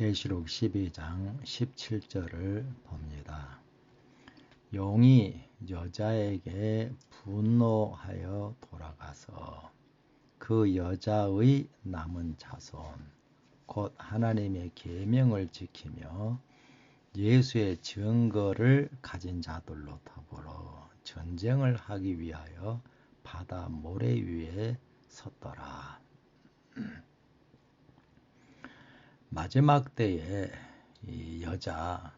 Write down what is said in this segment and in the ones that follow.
계시록 12장 17절을 봅니다. 용이 여자에게 분노하여 돌아가서 그 여자의 남은 자손 곧 하나님의 계명을 지키며 예수의 증거를 가진 자들로 더불어 전쟁을 하기 위하여 바다 모래 위에 섰더라. 마지막 때에 이 여자,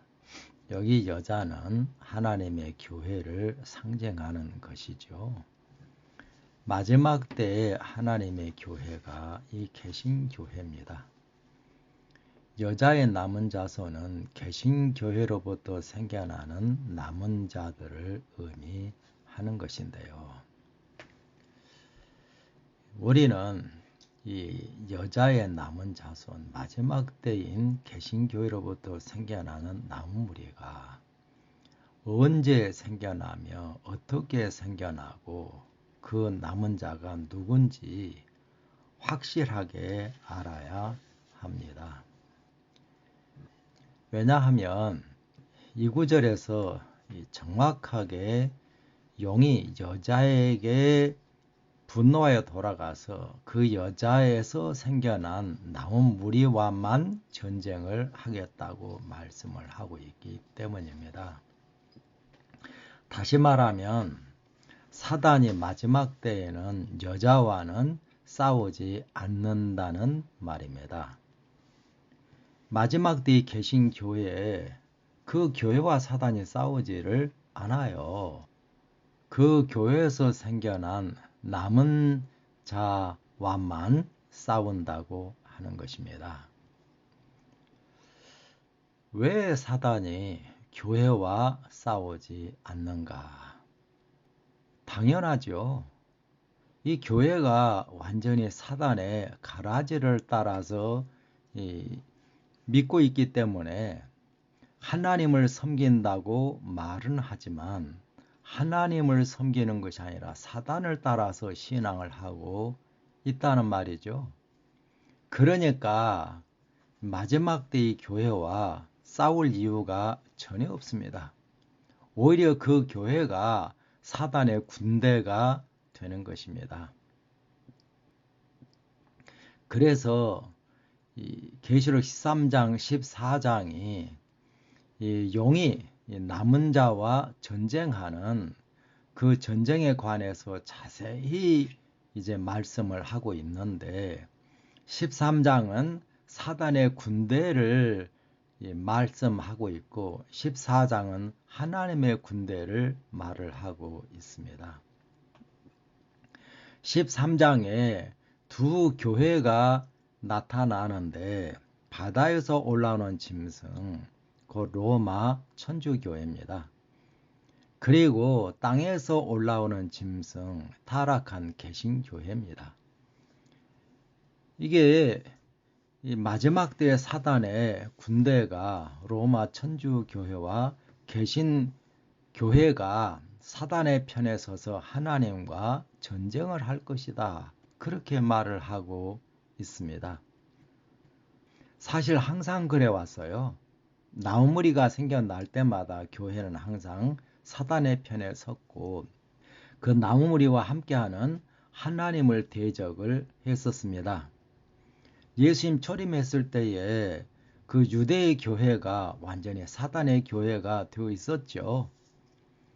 여기 여자는 하나님의 교회를 상징하는 것이죠. 마지막 때에 하나님의 교회가 이 개신교회입니다. 여자의 남은 자손은 개신교회로부터 생겨나는 남은 자들을 의미하는 것인데요. 우리는 이 여자의 남은 자손, 마지막 때인 개신교회로부터 생겨나는 남은 무리가 언제 생겨나며 어떻게 생겨나고 그 남은 자가 누군지 확실하게 알아야 합니다. 왜냐하면 이 구절에서 정확하게 용이 여자에게 분노하여 돌아가서 그 여자에서 생겨난 남은 무리와만 전쟁을 하겠다고 말씀을 하고 있기 때문입니다. 다시 말하면 사단이 마지막 때에는 여자와는 싸우지 않는다는 말입니다. 마지막 때에 계신 교회에 그 교회와 사단이 싸우지를 않아요. 그 교회에서 생겨난 남은 자와만 싸운다고 하는 것입니다. 왜 사단이 교회와 싸우지 않는가? 당연하죠. 이 교회가 완전히 사단의 가라지를 따라서 믿고 있기 때문에 하나님을 섬긴다고 말은 하지만 하나님을 섬기는 것이 아니라 사단을 따라서 신앙을 하고 있다는 말이죠. 그러니까 마지막 때의 교회와 싸울 이유가 전혀 없습니다. 오히려 그 교회가 사단의 군대가 되는 것입니다. 그래서 계시록 13장, 14장이 용이 남은 자와 전쟁하는 그 전쟁에 관해서 자세히 이제 말씀을 하고 있는데 13장은 사단의 군대를 말씀하고 있고 14장은 하나님의 군대를 말을 하고 있습니다. 13장에 두 교회가 나타나는데 바다에서 올라오는 짐승, 그 로마 천주교회입니다. 그리고 땅에서 올라오는 짐승, 타락한 개신교회입니다. 이게 이 마지막 때의 사단의 군대가 로마 천주교회와 개신교회가 사단의 편에 서서 하나님과 전쟁을 할 것이다. 그렇게 말을 하고 있습니다. 사실 항상 그래왔어요. 나무무리가 생겨날 때마다 교회는 항상 사단의 편에 섰고 그 나무무리와 함께하는 하나님을 대적을 했었습니다. 예수님 초림했을 때에 그 유대의 교회가 완전히 사단의 교회가 되어 있었죠.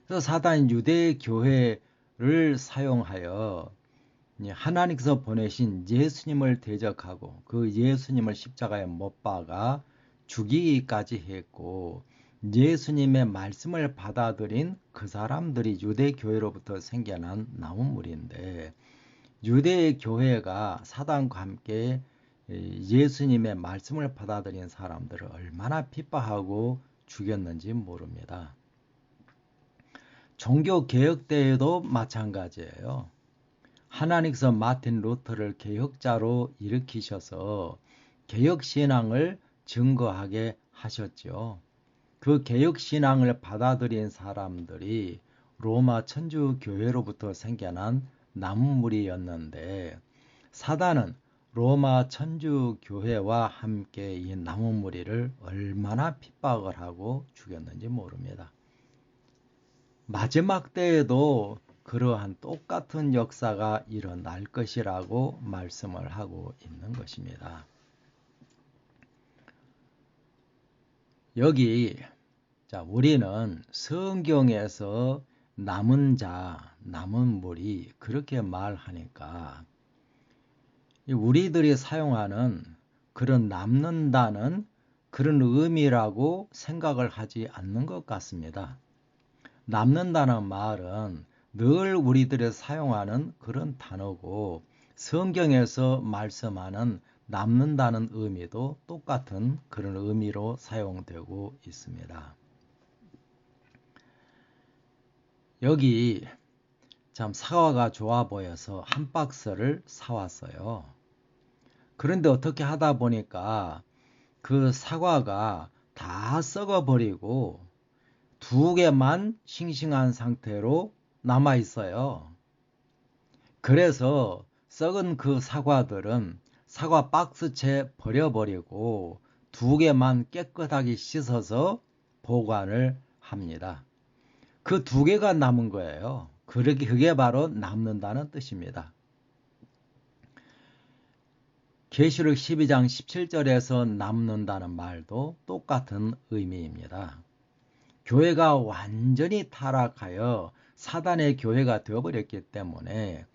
그래서 사단이 유대의 교회를 사용하여 하나님께서 보내신 예수님을 대적하고 그 예수님을 십자가에 못 박아 죽이기까지 했고 예수님의 말씀을 받아들인 그 사람들이 유대교회로부터 생겨난 남은 무리인데 유대의 교회가 사단과 함께 예수님의 말씀을 받아들인 사람들을 얼마나 핍박하고 죽였는지 모릅니다. 종교개혁 때에도 마찬가지예요. 하나님께서 마틴 루터를 개혁자로 일으키셔서 개혁신앙을 증거하게 하셨죠. 그 개혁신앙을 받아들인 사람들이 로마 천주교회로부터 생겨난 남은 무리였는데 사단은 로마 천주교회와 함께 이 나무무리를 얼마나 핍박을 하고 죽였는지 모릅니다. 마지막 때에도 그러한 똑같은 역사가 일어날 것이라고 말씀을 하고 있는 것입니다. 여기 우리는 성경에서 남은 자, 남은 무리 그렇게 말하니까 우리들이 사용하는 그런 남는다는 그런 의미라고 생각을 하지 않는 것 같습니다. 남는다는 말은 늘 우리들이 사용하는 그런 단어고 성경에서 말씀하는 남는다는 의미도 똑같은 그런 의미로 사용되고 있습니다. 여기 참 사과가 좋아 보여서 한 박스를 사왔어요. 그런데 어떻게 하다 보니까 그 사과가 다 썩어버리고 2개만 싱싱한 상태로 남아 있어요. 그래서 썩은 그 사과들은 사과 박스채 버려버리고 2개만 깨끗하게 씻어서 보관을 합니다. 그 2개가 남은 거예요. 그게 바로 남는다는 뜻입니다. 계시록 12장 17절에서 남는다는 말도 똑같은 의미입니다. 교회가 완전히 타락하여 사단의 교회가 되어버렸기 때문에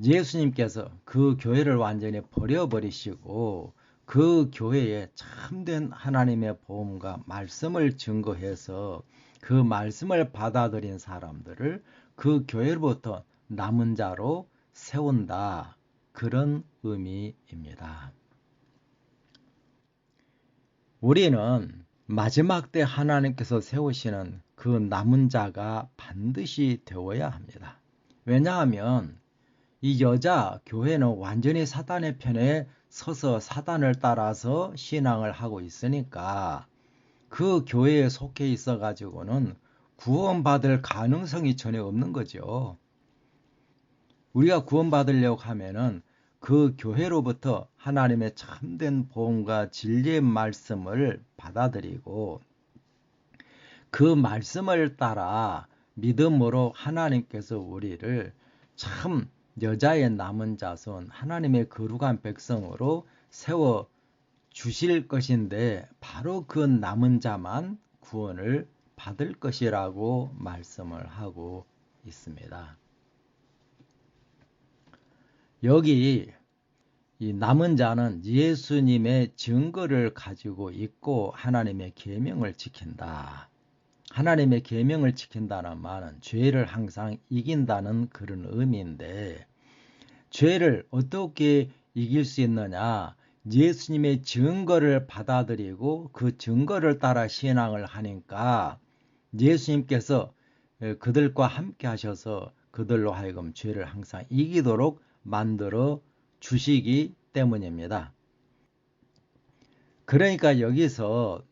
예수님께서 그 교회를 완전히 버려버리시고 그 교회에 참된 하나님의 복음과 말씀을 증거해서 그 말씀을 받아들인 사람들을 그 교회로부터 남은 자로 세운다. 그런 의미입니다. 우리는 마지막 때 하나님께서 세우시는 그 남은 자가 반드시 되어야 합니다. 왜냐하면 이 여자 교회는 완전히 사단의 편에 서서 사단을 따라서 신앙을 하고 있으니까 그 교회에 속해 있어 가지고는 구원받을 가능성이 전혀 없는 거죠. 우리가 구원받으려고 하면은 그 교회로부터 하나님의 참된 복음과 진리의 말씀을 받아들이고 그 말씀을 따라 믿음으로 하나님께서 우리를 참 여자의 남은 자손 하나님의 거룩한 백성으로 세워 주실 것인데 바로 그 남은 자만 구원을 받을 것이라고 말씀을 하고 있습니다. 여기 이 남은 자는 예수님의 증거를 가지고 있고 하나님의 계명을 지킨다. 하나님의 계명을 지킨다는 말은 죄를 항상 이긴다는 그런 의미인데 죄를 어떻게 이길 수 있느냐? 예수님의 증거를 받아들이고 그 증거를 따라 신앙을 하니까 예수님께서 그들과 함께 하셔서 그들로 하여금 죄를 항상 이기도록 만들어 주시기 때문입니다. 그러니까 여기서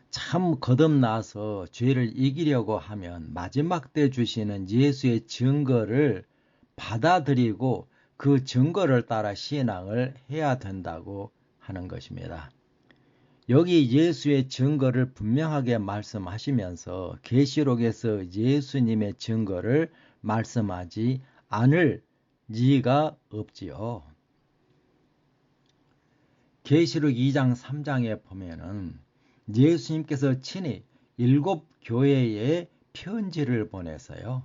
참 거듭나서 죄를 이기려고 하면 마지막 때 주시는 예수의 증거를 받아들이고 그 증거를 따라 신앙을 해야 된다고 하는 것입니다. 여기 예수의 증거를 분명하게 말씀하시면서 계시록에서 예수님의 증거를 말씀하지 않을 리가 없지요. 계시록 2장 3장에 보면은 예수님께서 친히 7 교회에 편지를 보내서요.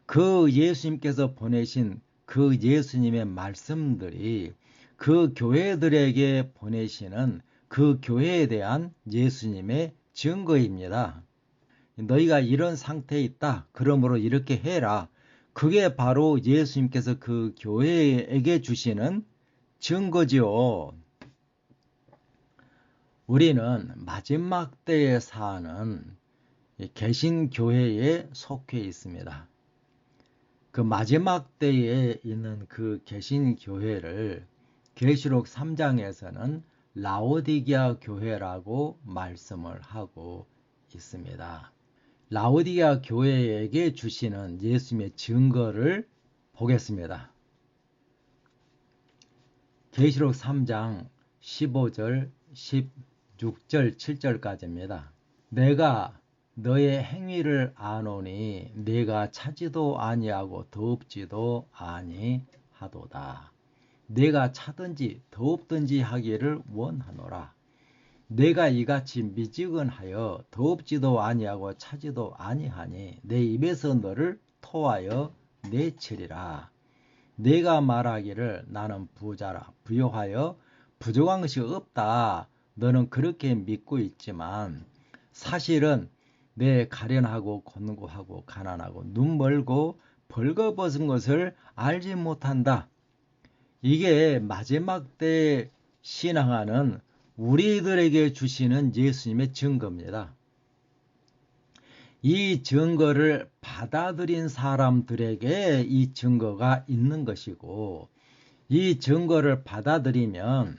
그 예수님께서 보내신 그 예수님의 말씀들이 그 교회들에게 보내시는 그 교회에 대한 예수님의 증거입니다. 너희가 이런 상태에 있다. 그러므로 이렇게 해라. 그게 바로 예수님께서 그 교회에게 주시는 증거지요. 우리는 마지막 때에 사는 개신교회에 속해 있습니다. 그 마지막 때에 있는 그 개신교회를 계시록 3장에서는 라오디게아 교회라고 말씀을 하고 있습니다. 라오디게아 교회에게 주시는 예수님의 증거를 보겠습니다. 계시록 3장 15절, 16절, 7절까지입니다. 내가 너의 행위를 아노니 네가 차지도 아니하고 더웁지도 아니하도다. 내가 차든지 더웁든지 하기를 원하노라. 내가 이같이 미지근하여 더웁지도 아니하고 차지도 아니하니 내 입에서 너를 토하여 내치리라. 내가 말하기를 나는 부자라 부요하여 부족한 것이 없다. 너는 그렇게 믿고 있지만 사실은 내 가련하고 곤고하고 가난하고 눈 멀고 벌거벗은 것을 알지 못한다. 이게 마지막 때 신앙하는 우리들에게 주시는 예수님의 증거입니다. 이 증거를 받아들인 사람들에게 이 증거가 있는 것이고, 이 증거를 받아들이면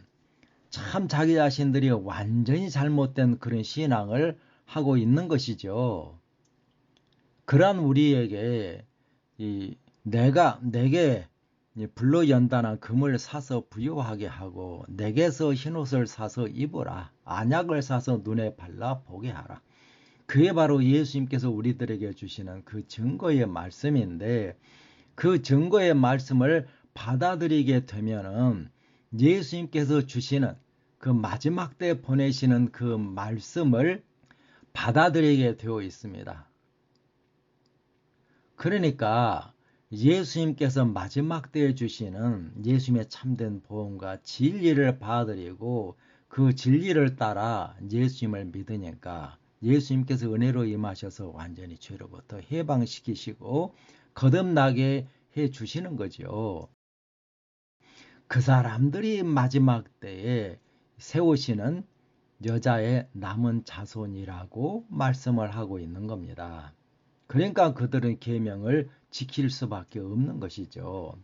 참 자기 자신들이 완전히 잘못된 그런 신앙을 하고 있는 것이죠. 그러한 우리에게 내게 불로 연단한 금을 사서 부요하게 하고 내게서 흰옷을 사서 입어라. 안약을 사서 눈에 발라 보게 하라. 그게 바로 예수님께서 우리들에게 주시는 그 증거의 말씀인데, 그 증거의 말씀을 받아들이게 되면은 예수님께서 주시는 그 마지막 때 보내시는 그 말씀을 받아들이게 되어 있습니다. 그러니까 예수님께서 마지막 때에 주시는 예수님의 참된 복음과 진리를 받아들이고 그 진리를 따라 예수님을 믿으니까 예수님께서 은혜로 임하셔서 완전히 죄로부터 해방시키시고 거듭나게 해주시는 거죠. 그 사람들이 마지막 때에 세우시는 여자의 남은 자손이라고 말씀을 하고 있는 겁니다. 그러니까 그들은 계명을 지킬 수밖에 없는 것이죠.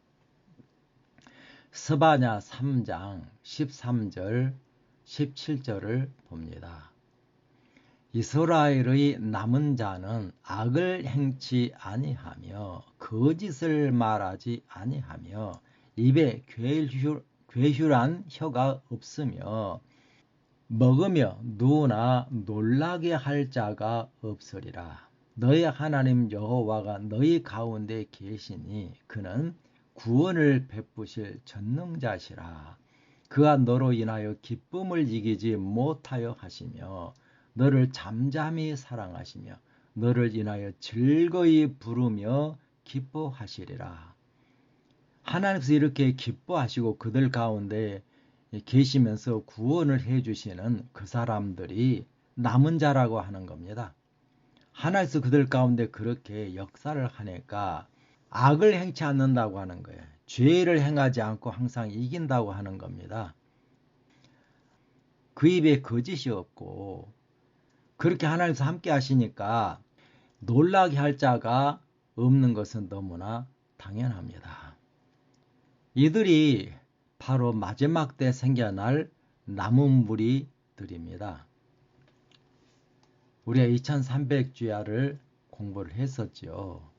스바냐 3장 13절 17절을 봅니다. 이스라엘의 남은 자는 악을 행치 아니하며 거짓을 말하지 아니하며 입에 괴휼한 혀가 없으며 먹으며 누우나 놀라게 할 자가 없으리라. 너희 하나님 여호와가 너희 가운데 계시니 그는 구원을 베푸실 전능자시라. 그가 너로 인하여 기쁨을 이기지 못하여 하시며 너를 잠잠히 사랑하시며 너를 인하여 즐거이 부르며 기뻐하시리라. 하나님께서 이렇게 기뻐하시고 그들 가운데 계시면서 구원을 해주시는 그 사람들이 남은 자라고 하는 겁니다. 하나님께서 그들 가운데 그렇게 역사를 하니까 악을 행치 않는다고 하는 거예요. 죄를 행하지 않고 항상 이긴다고 하는 겁니다. 그 입에 거짓이 없고 그렇게 하나님께서 함께 하시니까 놀라게 할 자가 없는 것은 너무나 당연합니다. 이들이 바로 마지막 때 생겨날 남은 무리들입니다. 우리가 2300주야를 공부를 했었죠.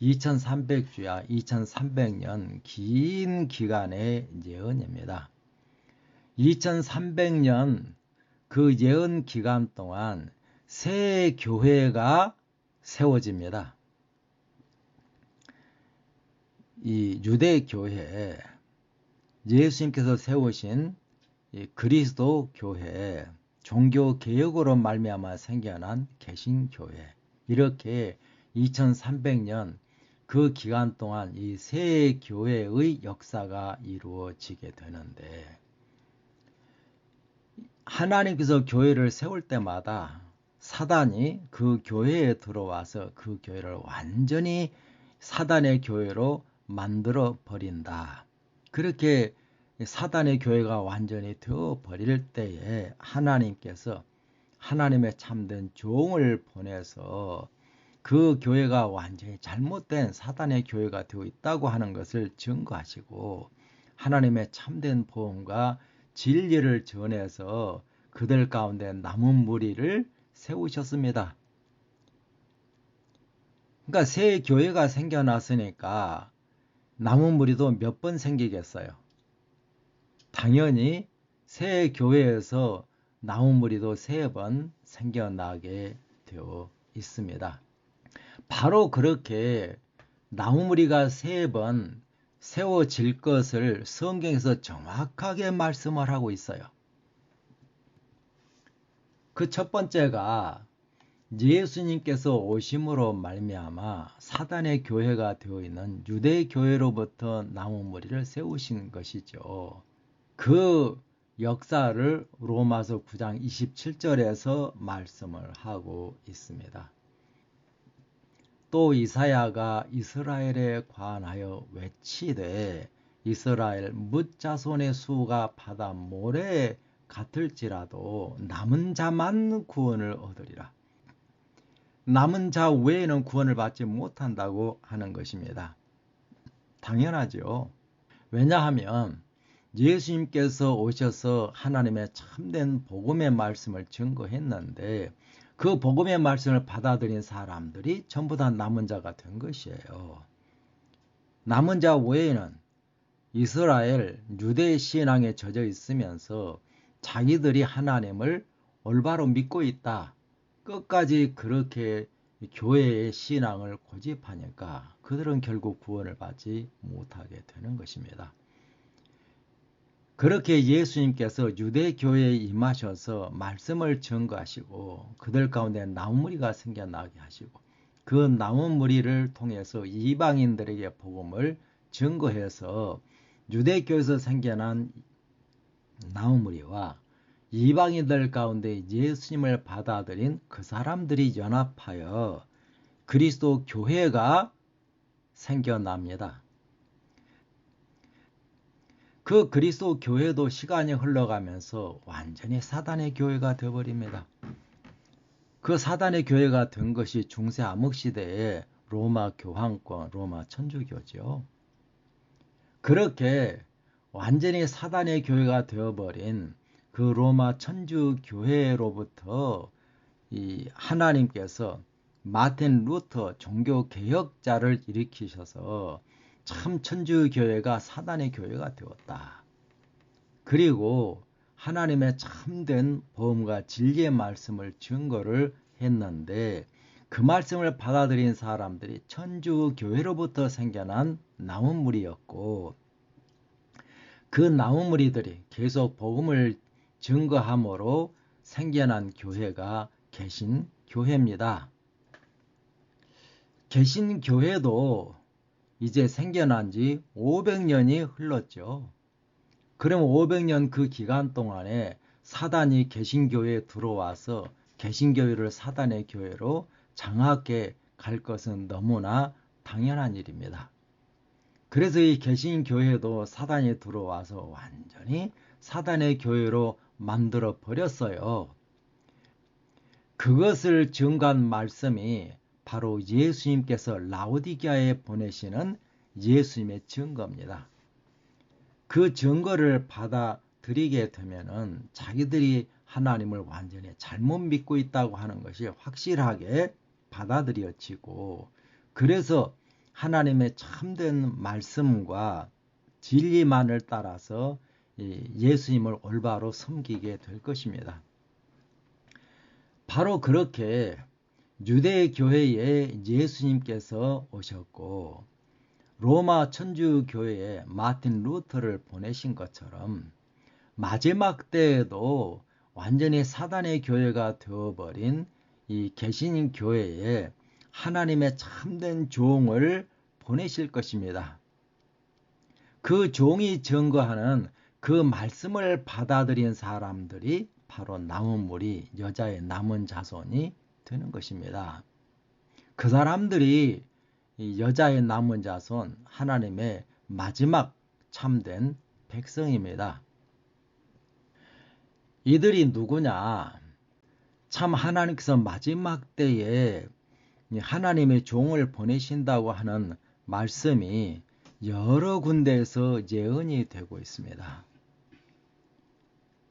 2300주야, 2300년 긴 기간의 예언입니다. 2300년 그 예언 기간 동안 새 교회가 세워집니다. 이 유대 교회, 예수님께서 세우신 그리스도 교회, 종교 개혁으로 말미암아 생겨난 개신교회, 이렇게 2300년 그 기간 동안 이 새 교회의 역사가 이루어지게 되는데, 하나님께서 교회를 세울 때마다 사단이 그 교회에 들어와서 그 교회를 완전히 사단의 교회로 만들어 버린다. 그렇게 사단의 교회가 완전히 되어 버릴 때에 하나님께서 하나님의 참된 종을 보내서 그 교회가 완전히 잘못된 사단의 교회가 되어 있다고 하는 것을 증거하시고 하나님의 참된 복음과 진리를 전해서 그들 가운데 남은 무리를 세우셨습니다. 그러니까 새 교회가 생겨났으니까 남은 무리도 몇 번 생기겠어요? 당연히 새 교회에서 나무 무리도 3번 생겨나게 되어 있습니다. 바로 그렇게 나무 무리가 3번 세워질 것을 성경에서 정확하게 말씀을 하고 있어요. 그 첫 번째가 예수님께서 오심으로 말미암아 사단의 교회가 되어 있는 유대 교회로부터 나무 무리를 세우신 것이죠. 그 역사를 로마서 9장 27절에서 말씀을 하고 있습니다. 또 이사야가 이스라엘에 관하여 외치되 이스라엘 뭇 자손의 수가 바다 모래 같을지라도 남은 자만 구원을 얻으리라. 남은 자 외에는 구원을 받지 못한다고 하는 것입니다. 당연하죠. 왜냐하면 예수님께서 오셔서 하나님의 참된 복음의 말씀을 증거했는데 그 복음의 말씀을 받아들인 사람들이 전부 다 남은 자가 된 것이에요. 남은 자 외에는 이스라엘 유대 신앙에 젖어 있으면서 자기들이 하나님을 올바로 믿고 있다. 끝까지 그렇게 교회의 신앙을 고집하니까 그들은 결국 구원을 받지 못하게 되는 것입니다. 그렇게 예수님께서 유대교회에 임하셔서 말씀을 증거하시고 그들 가운데 나무무리가 생겨나게 하시고 그 나무무리를 통해서 이방인들에게 복음을 증거해서 유대교회에서 생겨난 나무무리와 이방인들 가운데 예수님을 받아들인 그 사람들이 연합하여 그리스도 교회가 생겨납니다. 그 그리스도 교회도 시간이 흘러가면서 완전히 사단의 교회가 되어버립니다. 그 사단의 교회가 된 것이 중세 암흑시대의 로마 교황권, 로마 천주교죠. 그렇게 완전히 사단의 교회가 되어버린 그 로마 천주교회로부터 이 하나님께서 마틴 루터 종교개혁자를 일으키셔서 참 천주교회가 사단의 교회가 되었다. 그리고 하나님의 참된 복음과 진리의 말씀을 증거를 했는데 그 말씀을 받아들인 사람들이 천주교회로부터 생겨난 나무무리였고 그 나무무리들이 계속 복음을 증거함으로 생겨난 교회가 개신교회입니다. 개신교회도 이제 생겨난 지 500년이 흘렀죠. 그럼 500년 그 기간 동안에 사단이 개신교회에 들어와서 개신교회를 사단의 교회로 장악해 갈 것은 너무나 당연한 일입니다. 그래서 이 개신교회도 사단이 들어와서 완전히 사단의 교회로 만들어 버렸어요. 그것을 증거한 말씀이 바로 예수님께서 라오디게아에 보내시는 예수님의 증거입니다. 그 증거를 받아들이게 되면은 자기들이 하나님을 완전히 잘못 믿고 있다고 하는 것이 확실하게 받아들여지고 그래서 하나님의 참된 말씀과 진리만을 따라서 예수님을 올바로 섬기게 될 것입니다. 바로 그렇게 유대 교회에 예수님께서 오셨고 로마 천주교회에 마틴 루터를 보내신 것처럼 마지막 때에도 완전히 사단의 교회가 되어버린 이 개신교회에 하나님의 참된 종을 보내실 것입니다. 그 종이 증거하는 그 말씀을 받아들인 사람들이 바로 나무무리, 여자의 남은 자손이 되는 것입니다. 그 사람들이 이 여자의 남은 자손, 하나님의 마지막 참된 백성입니다. 이들이 누구냐? 참 하나님께서 마지막 때에 하나님의 종을 보내신다고 하는 말씀이 여러 군데에서 예언이 되고 있습니다.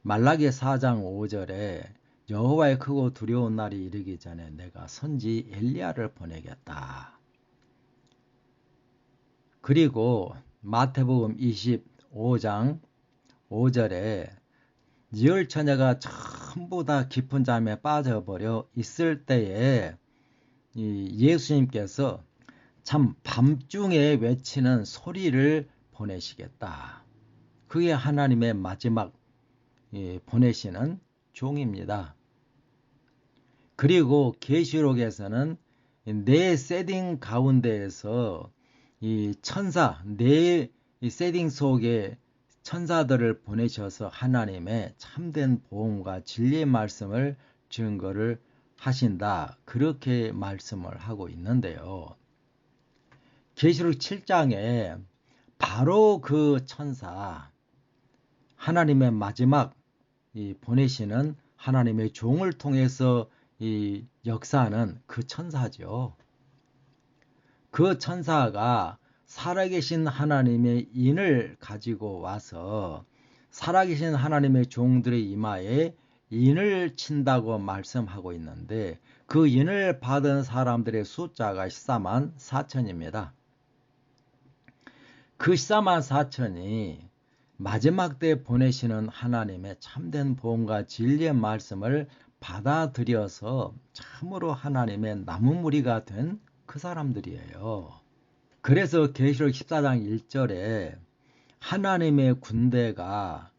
말라기 4장 5절에 여호와의 크고 두려운 날이 이르기 전에 내가 선지 엘리야를 보내겠다. 그리고 마태복음 25장 5절에 열 처녀가 전부 다 깊은 잠에 빠져버려 있을 때에 예수님께서 참 밤중에 외치는 소리를 보내시겠다. 그게 하나님의 마지막 보내시는 종입니다. 그리고 계시록에서는 네 세딩 가운데에서 이 천사, 네 세딩 속에 천사들을 보내셔서 하나님의 참된 보험과 진리의 말씀을 증거를 하신다. 그렇게 말씀을 하고 있는데요. 계시록 7장에 바로 그 천사, 하나님의 마지막 보내시는 하나님의 종을 통해서 이 역사하는 그 천사죠. 그 천사가 살아계신 하나님의 인을 가지고 와서 살아계신 하나님의 종들의 이마에 인을 친다고 말씀하고 있는데 그 인을 받은 사람들의 숫자가 14만 4천입니다. 그 14만 4천이 마지막 때 보내시는 하나님의 참된 보험과 진리의 말씀을 받아들여서 참으로 하나님의 남은 무리가 된 그 사람들이에요. 그래서 계시록 14장 1절에 하나님의 군대가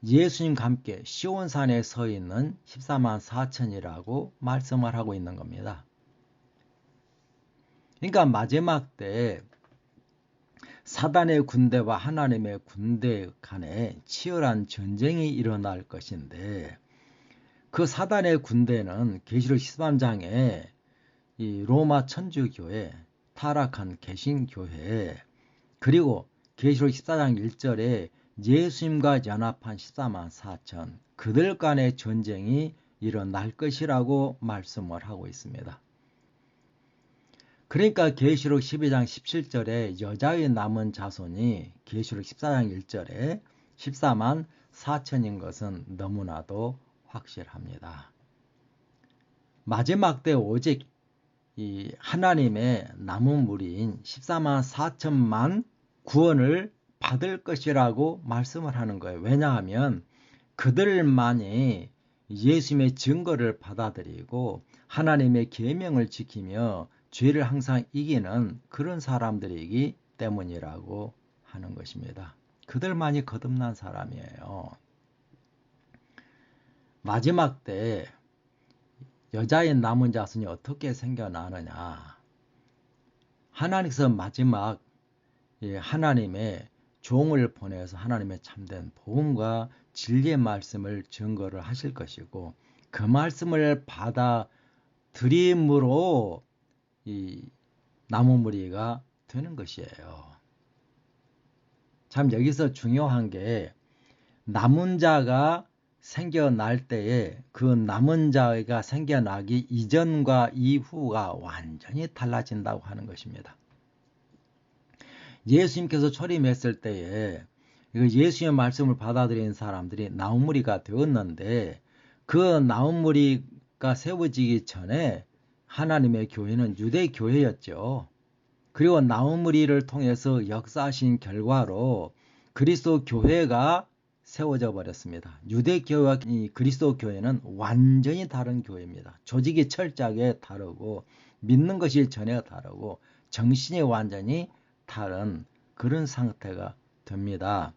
예수님과 함께 시온산에 서 있는 14만 4천이라고 말씀을 하고 있는 겁니다. 그러니까 마지막 때 사단의 군대와 하나님의 군대 간에 치열한 전쟁이 일어날 것인데 그 사단의 군대는 계시록 13장에 이 로마 천주교회, 타락한 개신교회, 그리고 계시록 14장 1절에 예수님과 연합한 14만 4천, 그들 간의 전쟁이 일어날 것이라고 말씀을 하고 있습니다. 그러니까 계시록 12장 17절에 여자의 남은 자손이 계시록 14장 1절에 14만 4천인 것은 너무나도 확실합니다. 마지막 때 오직 이 하나님의 남은 무리인 14만 4천만 구원을 받을 것이라고 말씀을 하는 거예요. 왜냐하면 그들만이 예수님의 증거를 받아들이고 하나님의 계명을 지키며 죄를 항상 이기는 그런 사람들이기 때문이라고 하는 것입니다. 그들만이 거듭난 사람이에요. 마지막 때 여자의 남은 자손이 어떻게 생겨나느냐. 하나님께서 마지막 하나님의 종을 보내서 하나님의 참된 복음과 진리의 말씀을 증거를 하실 것이고 그 말씀을 받아들임으로 이 남은 무리가 되는 것이에요. 참 여기서 중요한 게 남은 자가 생겨날 때에 그 남은 자가 생겨나기 이전과 이후가 완전히 달라진다고 하는 것입니다. 예수님께서 초림했을 때에 예수님의 말씀을 받아들이는 사람들이 나온 무리가 되었는데 그 나온 무리가 세워지기 전에 하나님의 교회는 유대교회였죠. 그리고 나온 무리를 통해서 역사하신 결과로 그리스도 교회가 세워져 버렸습니다. 유대교회와 그리스도 교회는 완전히 다른 교회입니다. 조직이 철저하게 다르고 믿는 것이 전혀 다르고 정신이 완전히 다른 그런 상태가 됩니다.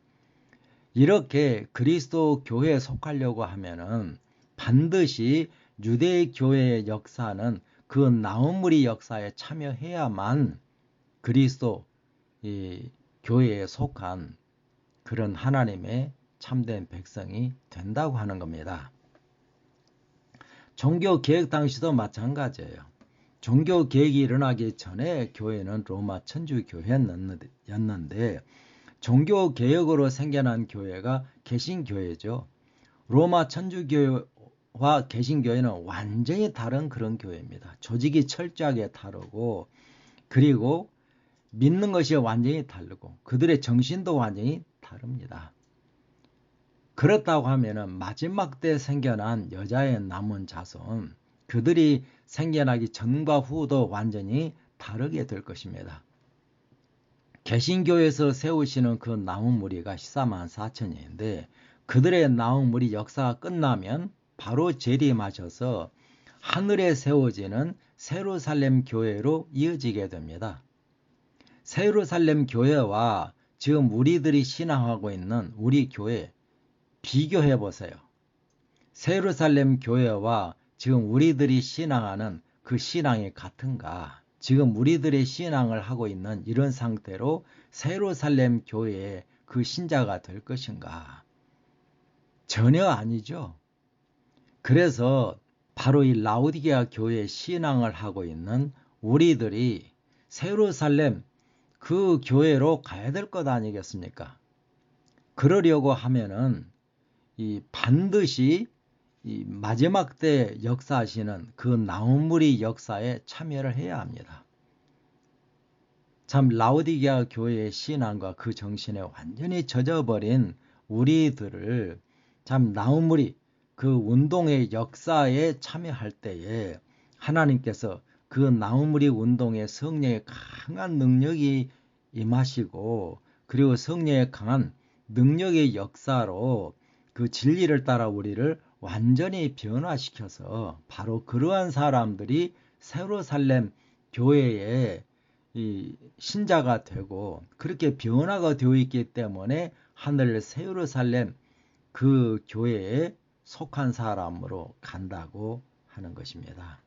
이렇게 그리스도 교회에 속하려고 하면은 반드시 유대교회의 역사는 그 나온 무리 역사에 참여해야만 그리스도 교회에 속한 그런 하나님의 참된 백성이 된다고 하는 겁니다. 종교개혁 당시도 마찬가지예요. 종교개혁이 일어나기 전에 교회는 로마 천주교회였는데 종교개혁으로 생겨난 교회가 개신교회죠. 로마 천주교회와 개신교회는 완전히 다른 그런 교회입니다. 조직이 철저하게 다르고 그리고 믿는 것이 완전히 다르고 그들의 정신도 완전히 다릅니다. 그렇다고 하면은 마지막 때 생겨난 여자의 남은 자손, 그들이 생겨나기 전과 후도 완전히 다르게 될 것입니다. 개신교에서 세우시는 그 나무 무리가 14만 4천인데 그들의 나무 무리 역사가 끝나면 바로 재림하셔서 하늘에 세워지는 세루살렘 교회로 이어지게 됩니다. 세루살렘 교회와 지금 우리들이 신앙하고 있는 우리 교회 비교해 보세요. 세루살렘 교회와 지금 우리들이 신앙하는 그 신앙이 같은가? 지금 우리들의 신앙을 하고 있는 이런 상태로 세루살렘 교회의 그 신자가 될 것인가? 전혀 아니죠. 그래서 바로 이 라오디게아 교회의 신앙을 하고 있는 우리들이 세루살렘 그 교회로 가야 될 것 아니겠습니까? 그러려고 하면은 반드시 이 마지막 때 역사하시는 그 나무무리 역사에 참여를 해야 합니다. 참 라오디게아 교회의 신앙과 그 정신에 완전히 젖어버린 우리들을 참 나무무리 그 운동의 역사에 참여할 때에 하나님께서 그 나무무리 운동의 성령의 강한 능력이 임하시고 그리고 성령의 강한 능력의 역사로 그 진리를 따라 우리를 완전히 변화시켜서 바로 그러한 사람들이 세루살렘 교회의 이 신자가 되고 그렇게 변화가 되어 있기 때문에 하늘 세루살렘 그 교회에 속한 사람으로 간다고 하는 것입니다.